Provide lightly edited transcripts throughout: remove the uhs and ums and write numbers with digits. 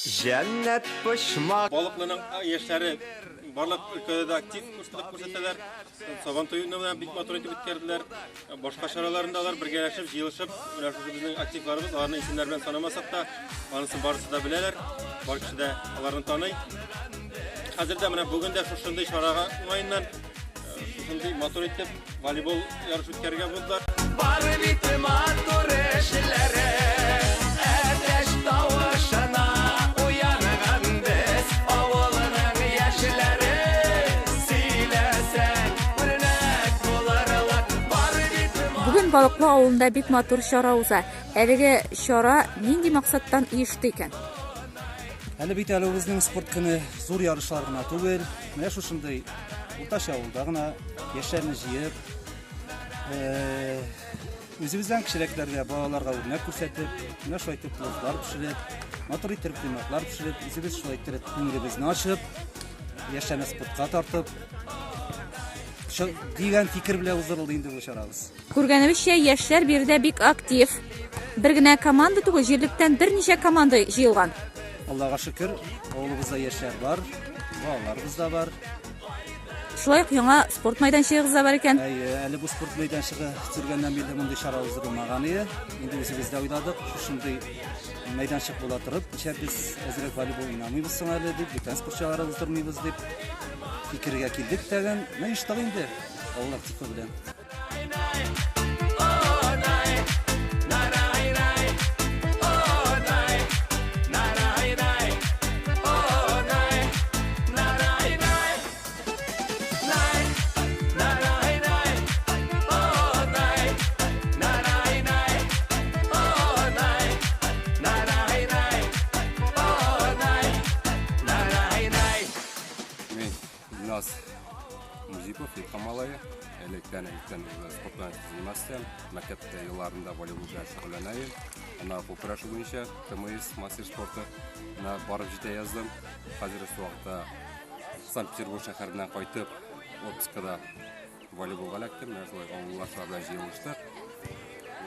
Cennet pışmak. Balıklının yaşları barlıq ülkede de aktif ko'rsatadilar. Saban to'yini bilan big motor etib bitkirdiler. Boshqa şaralarındalar birgalashib, yig'ilishib, ular shu bizning aktivlarimiz, ularning isimlari bilan sanamasak da, onisi barisi da bilalar. Bor kishi da ularni tanıy. Hozirda mana bugun da shu shunday sharaga o'yindan shunday motor etib voleybol yarışı o'tkazgan bo'ldilar. Var bitim motor eşlere. Ateş tavışına uyangan biz. Oğulunun yaşları silesen örnek bularlar. Var bitim. Bugün Balıklı avulunda bik motor şara uza. Әлеге şara нинди максаттан uyushti ekan? Әлбәттә, әле безнең спорт көне зур ярышлар гына түгел, менә шушындый уртача авылда гына яшьләрне җыеп, үзебездән кичәлекләргә, балаларга үрнәк күрсәтеп, менә шулай итеп пловлар пешереп, мотор итеп кыйммәтләр пешереп, үзебез шулай итеп күңелебезне ачып, яшьләрне спортка тартып, дигән фикер белән уздырылды инде бу чарабыз. Күргәнебезчә, яшьләр биредә бик актив. Бер генә команда түгел, җирлектән берничә команда җыелган. Аллага шөкер, авылыбызда яшьләр бар, балаларыбыз да бар. Шулай ук яңа спорт мәйданчыгы да бар икән. Әле бу спорт мәйданчыгы төзелгәннән бирле мондый чара уздырылмаган иде. Инде үзебез дә уйладык, шушындый мәйданчык була торып, ничә без әзрәк волейбол уйнамыйбыз соң әле дип, бүтән спортчылар уздырмыйбыз дип фикергә килдек тәгән. Менә иштагы инде авыл активы белән. Нас Музипов, Ильхам Малая, электен спортпен заниматься, мәктәптә елларында волейболда шөгыльләнәм. Ана бу көрәш буенча КМС мастер спорты на барып җитә яздым. Хәзер шул вакытта Санкт-Петербург шәһәреннән кайтып, отпускада волейболга эләктем. Менә шулай авыллашлар белән җыелыштык.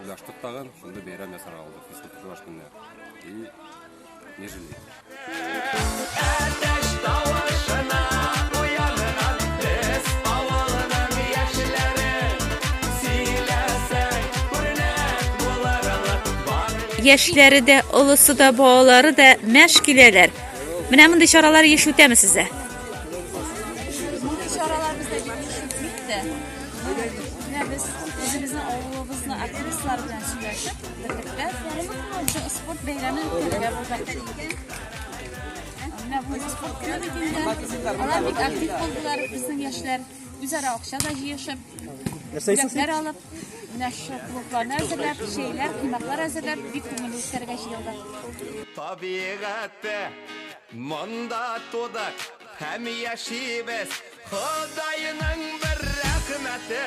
Уйлаштык тагын, шунда бәйрәм ясарга алдык. Физкультура көнне. И нежели. Ateş tavışına uyangan biz. Oğulunun yaşları silesen örnek bularlar. Яшьләре дә, олысы да, балалары да мәшкиләләр. Менә мондый чаралар еш үтәме сезгә? Bunday çaralar bizde bitti. Biz özümüzün oğlumuzun aktivistleri bilen söyleşip birlikte bizim sport beylemi ötürüge bulmakta iken bu sport günü bitinde onlar bir aktif oldular. Bizim yaşlar üzere akşada yiyişip biletler alıp klublarını hazırlar, kıymaklar hazırlar, bir kumulu üstlerine yıldı. Tabiatı monda tudak hem yaşayız. Xudayının bir rahmeti.